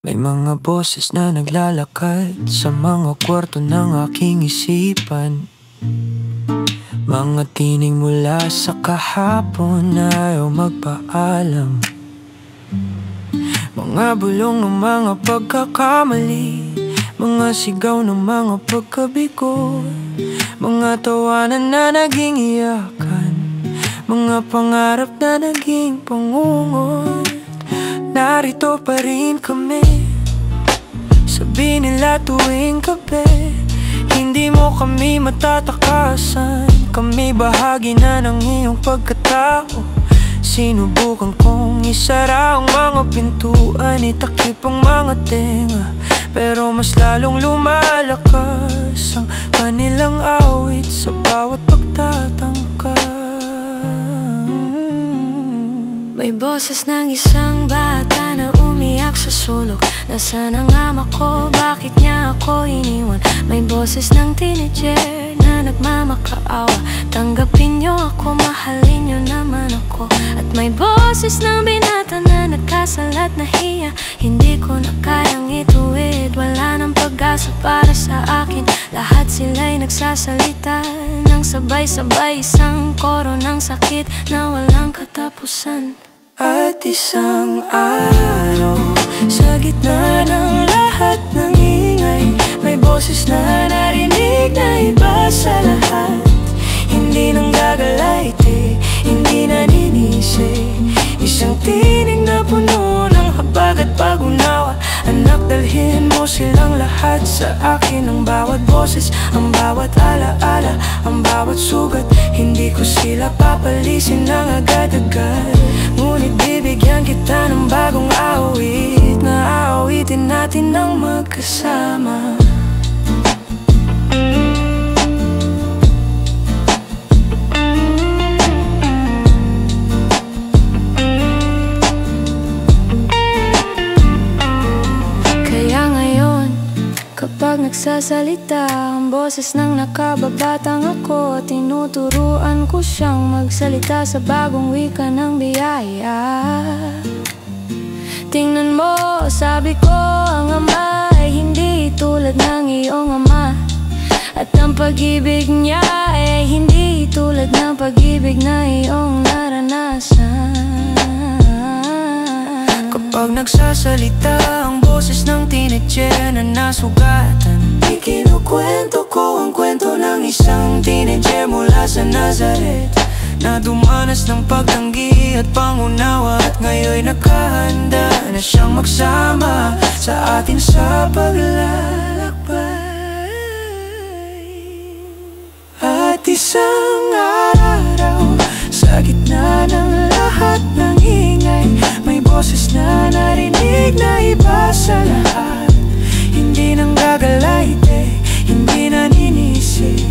May mga boses na naglalakad sa mga kwarto ng aking isipan. Mga tinig mula sa kahapon na ayaw magpaalam. Mga bulong ng mga pagkakamali, mga sigaw ng mga pagkabigo, mga tawanan na naging iyakan, mga pangarap na naging pangungot. Narito pa rin kami, sabi nila tuwing gabi, hindi mo kami matatakasan. Kami bahagi na ng iyong pagkatao. Sinubukan kong isara ang mga pintuan, itakip ang mga tenga, pero mas lalong lumalakas ang kanilang awit sa bawat pagtatangka. May boses ng isang bata na umiyak sa sulok. Nasaan ang ama ko? Bakit niya ako iniwan? May boses ng teenager na nagmamakaawa. Tanggapin niyo ako, mahalin niyo naman ako. At may boses ng binata na nagkasalat na hiya. Hindi ko na kayang ituwid, wala nang pag-asa para sa akin. Lahat sila'y nagsasalita ng sabay-sabay, isang koro ng sakit na walang katapusan. At isang araw, sa gitna ng lahat ng ingay, may boses na narinig na iba sa lahat. Hindi nang gagalayti, hindi naninisi, isang tinig na puno ng habag at pag-unawa. Anak, dalhin mo silang lahat sa akin. Ang bawat boses, ang bawat alaala, ang bawat sugat. Hindi ko sila papalisin ng agad-agad, ngunit bibigyan kita ng bagong awit na aawitin natin ng magkasama. Kapag nagsasalita ang boses ng nakababatang ako, tinuturuan ko siyang magsalita sa bagong wika ng biyaya. Tingnan mo, sabi ko, ang ama ay hindi tulad ng iyong ama, at ang pag-ibig niya ay hindi tulad ng pag-ibig na iyong naranasan. Kapag nagsasalita ang boses ng teenager na nasugatan, ikinukwento ko ang kwento ng isang teenager mula sa Nazaret, na dumanas ng pagtanggi at pangunawa, at ngayon'y nakahanda na siyang magsama sa atin sa paglalakbay. At isang araw, sa gitna ng lahat ng ingay, may boses na narinig na iba sa lahat. Hindi nang gagalayti, hindi naninisi,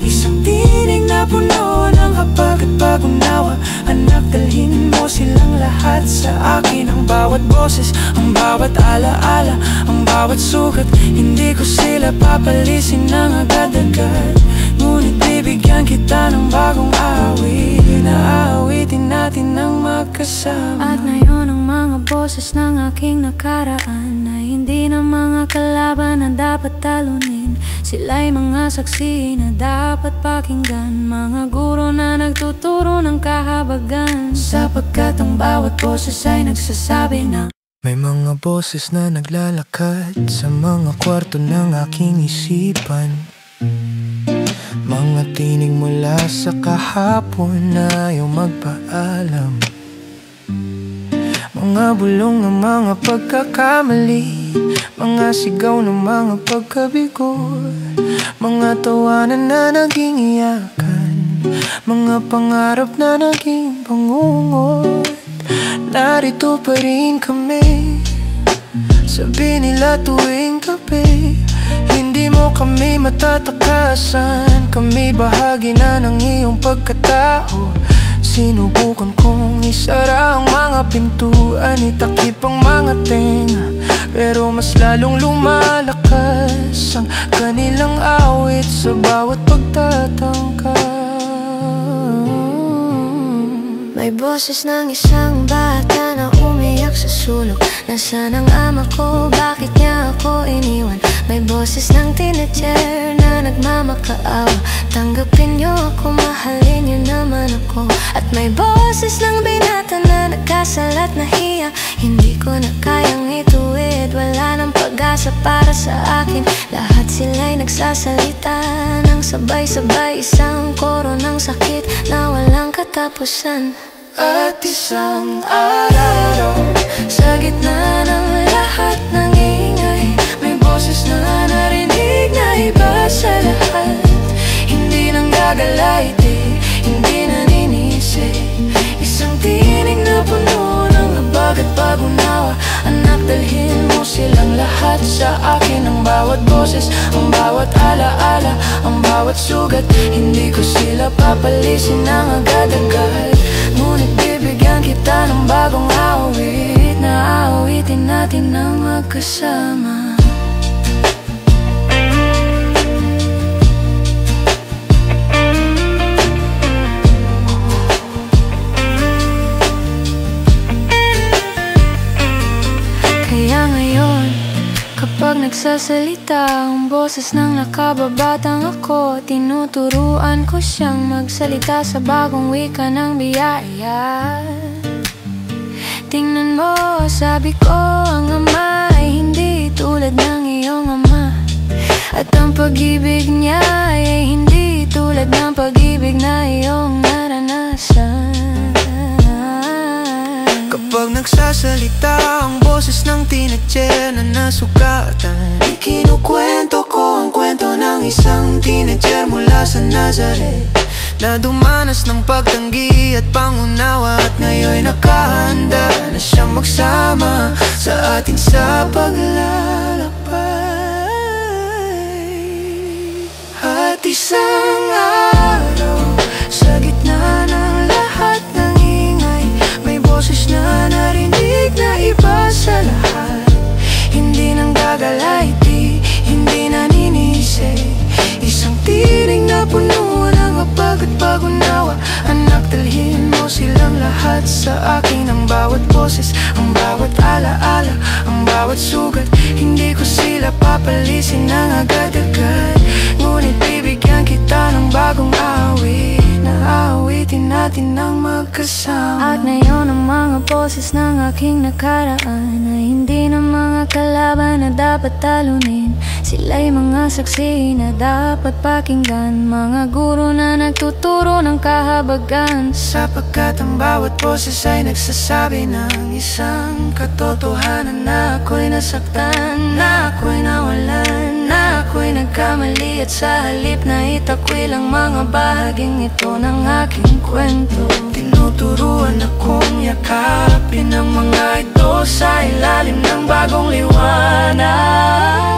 isang tinig na puno ng habag at pag-unawa. Anak, dalhin mo silang lahat sa akin. Ang bawat boses, ang bawat alaala, ang bawat sugat. Hindi ko sila papalisin ng agad-agad, ngunit bibigyan kita ng bagong awit na aawitin natin ng magkasama. At ngayon ang mga boses ng aking nakaraan ay hindi na mga kalaban na dapat talunin. Sila'y mga saksi na dapat pakinggan, mga guro na nagtuturo ng kahabagan, sapagkat ang bawat boses ay nagsasabi na may mga boses na naglalakad sa mga kwarto ng aking isipan. Mga tinig mula sa kahapon na ayaw magpaalam. Mga bulong ng mga pagkakamali, mga sigaw ng mga pagkabigo, mga tawanan na naging iyakan, mga pangarap na naging pangungot. Narito pa rin kami, sabi nila tuwing gabi, hindi mo kami matatakasan. Kami bahagi na ng iyong pagkatao. Sinubukan kong isara ang mga pintuan, itakip ang mga tenga, pero mas lalong lumalakas ang kanilang awit sa bawat pagtatangka. May boses ng isang bata na umiyak umiiyak sa sulok. Nasaan ang ama ko? Bakit niya ako iniwan? May boses ng teenager na nagmamakaawa. Tanggapin niyo ako, mahalin niyo naman ako. At may boses ng binata na nagkasalat na hiya. Hindi ko na kayang ituwid, wala nang pag-asa para sa akin. Lahat sila'y nagsasalita ng sabay-sabay, isang koro ng sakit na walang katapusan. At isang araw, sa gitna ng lahat ng ingay, may boses na narinig na iba sa lahat. Hindi nang gagalite, hindi naninisi, isang tinig na puno ng habag at pag-unawa. Anak, dalhin mo silang lahat sa akin. Ang bawat boses, ang bawat alaala, ang bawat sugat. Hindi ko sila papalisin ng agad-agad, ngunit bibigyan kita ng bagong awit na aawitin natin ng magkasama. Kaya ngayon, kapag nagsasalita ang boses ng nakababatang ako, tinuturuan ko siyang magsalita sa bagong wika ng biyaya. Tingnan mo, sabi ko, ang ama ay hindi tulad ng iyong ama. At ang pag-ibig niya ay hindi tulad ng pag-ibig na iyong naranasan. Kapag nagsasalita ang boses ng teenager na nasugatan, ikinukwento ko ang kwento ng isang teenager mula sa Nazareth, na dumanas ng pagtanggi at pangunawa, at ngayon nakahanda na siyang magsama sa atin sa paglalakbay. At isang araw, sa gitna ng lahat ng ingay, may boses na narinig na iba sa lahat. Hindi nang gagalite, hindi naninisi, isang tinig na puno ng habag at pag-unawa. Anak, dalhin mo silang lahat sa akin. Ang bawat boses, ang bawat alaala, ang bawat sugat. Hindi ko sila papalisin ng agad-agad, ngunit bibigyan kita ng bagong awit na aawitin natin ng magkasama. At ngayon ang mga boses ng aking nakaraan ay hindi na mga kalaban na dapat talunin. Sila'y mga saksi na dapat pakinggan, mga guro na nagtuturo ng kahabagan. Sapagkat ang bawat boses ay nagsasabi ng isang katotohanan, na ako'y nasaktan, na ako'y nawalan, na ako'y nagkamali, at sa halip na itakwil ang mga bahaging ito ng aking kwento, tinuturuan akong yakapin ang mga ito sa ilalim ng bagong liwanag.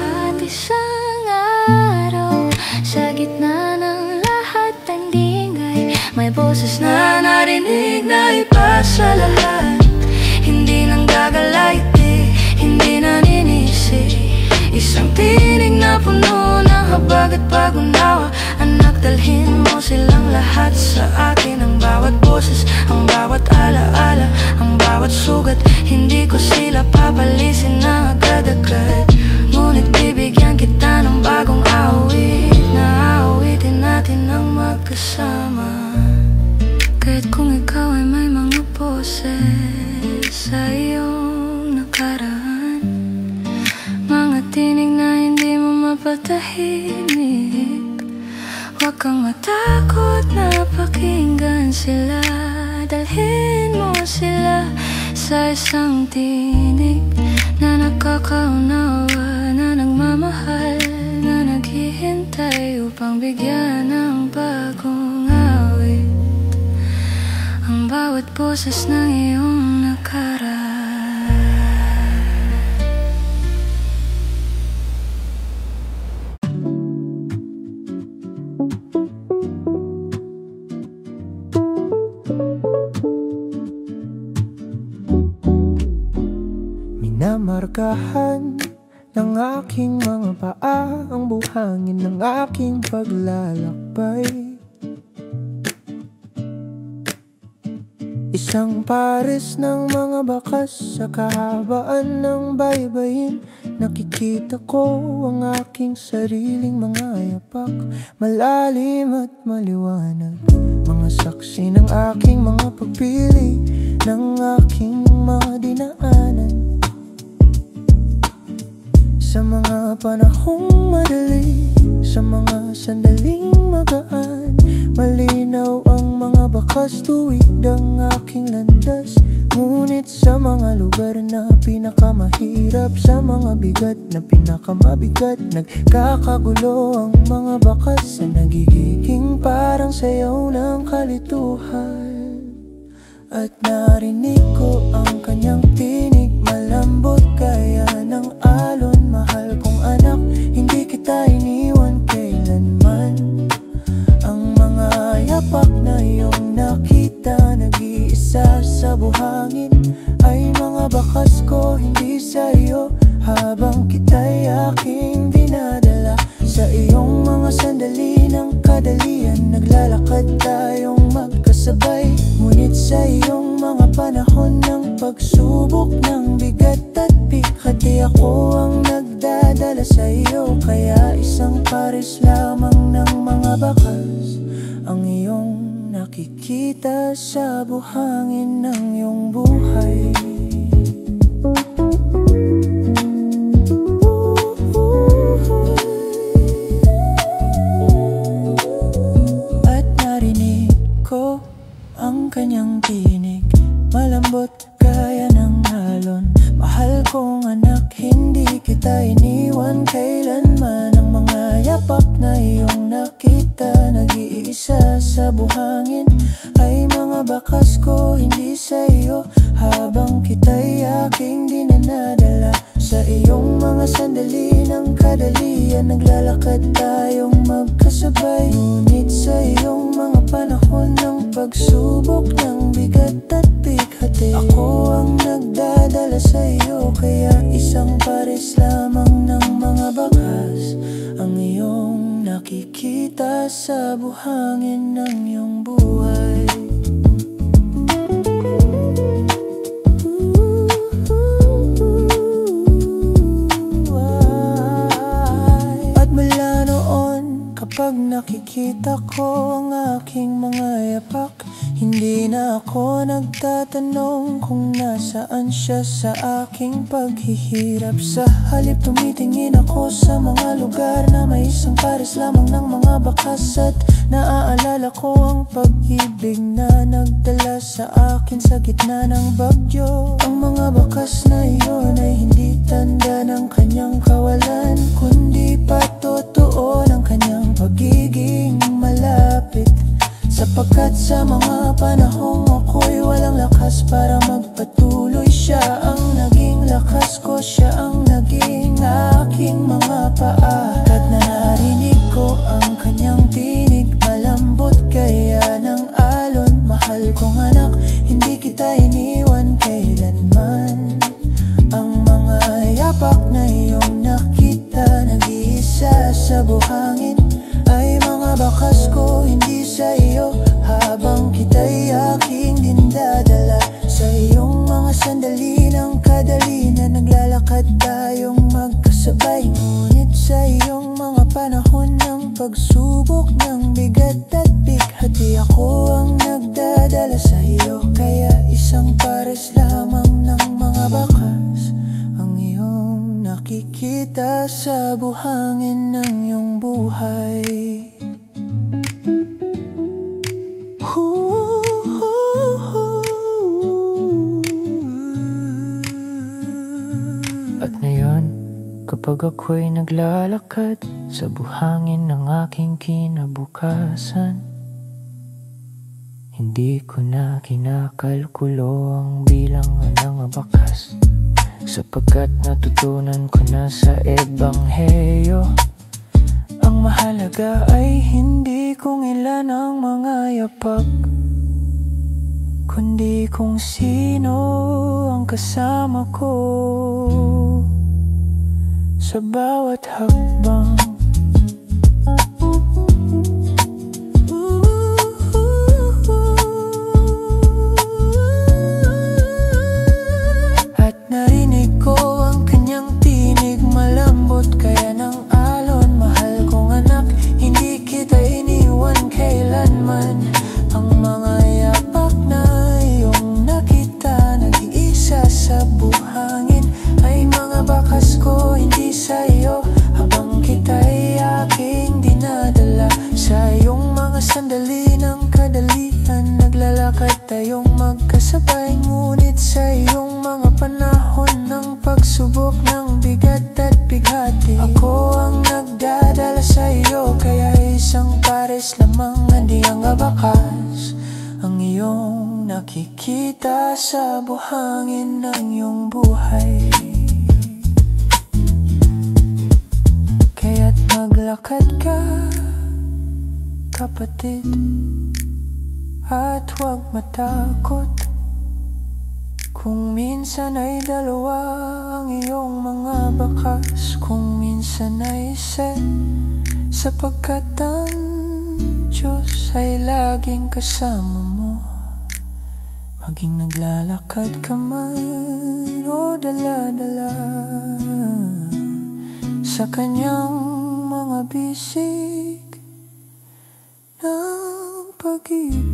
At isang araw, sa gitna ng lahat ng dingay, may boses na narinig na iba sa lahat. Hindi nang gagalite, hindi naninisi, isang tinig na puno ng habag at pag-unawa. Anak, dalhin mo silang lahat sa akin. Ang bawat boses, ang bawat alaala, ang bawat sugat. Hindi ko sila papalisin ng agad-agad, ngunit bibigyan kita ng bagong awit na aawitin natin ng magkasama. Kahit kung ikaw ay may mga boses sa iyong nakaraan, mga tinig na hindi mo mapatahimik, huwag kang matakot na pakinggan sila. Dalhin mo sila sa isang tinig na nakakaunawa, na nagmamahal, na naghihintay upang bigyan ng bagong awit ang bawat boses ng iyong nakaraan. Minamarkahan ng aking mga paa ang buhangin ng aking paglalakbay. Isang pares ng mga bakas sa kahabaan ng baybayin. Nakikita ko ang aking sariling mga yapak, malalim at maliwanag. Mga saksi ng aking mga pagpili, ng aking mga dinaanan. Sa mga panahong madali, sa mga sandaling magaan, malinaw ang mga bakas tuwid ang aking landas. Ngunit sa mga lugar na pinakamahirap, sa mga bigat na pinakamabigat, nagkakagulo ang mga bakas na nagiging parang sayaw ng kalituhan. At narinig ko ang kanyang tinig, malambot gaya ng alon. Mahal kong anak, hindi kita iniwan kailanman. Ang mga yapak na iyong nakita, nag-iisa sa buhangin, ay mga bakas ko, hindi sa iyo. Habang kita'y aking dinadala sa iyong mga sandali ng kadalian, naglalakad tayong magkasabay. Ngunit sa iyong mga panahon ng pagsubok, ng bigat at bigat, di ako ang nagdadala sa iyo. Kaya isang pares lamang ng mga bakas ang iyong nakikita sa buhangin ng iyong buhay. At narinig ko ang kanyang tinig, malambot gaya ng alon. Mahal kong anak, hindi kita iniwan kailanman. Ang mga yapak na iyong nakita, nag-iisa sa buhangin, ay mga bakas ko, hindi sa iyo. Habang kita'y aking dinadala sa iyong mga sandali ng kadalian, naglalakad tayong magkasabay. Ngunit sa iyong mga panahon ng pagsubok, ng bigat at bighati, ako ang nagdadala sa iyo. Kaya isang pares lamang ng mga bakas ang iyong nakikita sa buhangin ng iyong buhay. At mula noon, kapag nakikita ko ang aking mga yapak, hindi na ako nagtatanong kung nasaan siya sa aking paghihirap. Sa halip tumitingin ako sa mga lugar na may isang pares lamang ng mga bakas. At naaalala ko ang pag-ibig na nagdala sa akin sa gitna ng bagyo. Ang mga bakas na iyon ay hindi tanda ng kanyang kawalan, kundi patotoo ng kanyang pagiging malapit. Sapagkat sa mga panahong ako'y walang lakas para magpatuloy, siya ang naging lakas ko, siya ang naging aking mga paa. At narinig ko ang kanyang tinig, malambot gaya ng alon. Mahal kong anak, hindi kita iniwan kailanman. Ang mga yapak na iyong nakita, nag-iisa sa buhangin, ay mga bakas ko, hindi sa iyo. Habang kita'y aking dinadala sa iyong mga sandali ng kadalian, naglalakad tayong magkasabay. Ngunit sa iyong mga panahon ng pagsubok, ng bigat at bighati, ako ang nagdadala sa iyo. Kaya isang pares lamang ng mga bakas ang iyong nakikita sa buhangin ng iyong buhay. At ngayon, kapag ako'y naglalakad sa buhangin ng aking kinabukasan, hindi ko na kinakalkulo ang bilang ng bakas. Sapagkat natutunan ko na sa ebanghelyo, ang mahalaga ay hindi kung ilan ang mga yapak, kundi kung sino ang kasama ko sa bawat hakbang. sa buhangin ng iyong buhay. Kaya't maglakad ka, kapatid, at huwag matakot. Kung minsan ay dalawa ang iyong mga bakas, kung minsan ay isa, sapagkat ang Diyos ay laging kasama mo. Maging naglalakad ka man o dala-dala sa kanyang mga bisig ng pag-ibig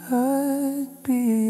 at biyaya.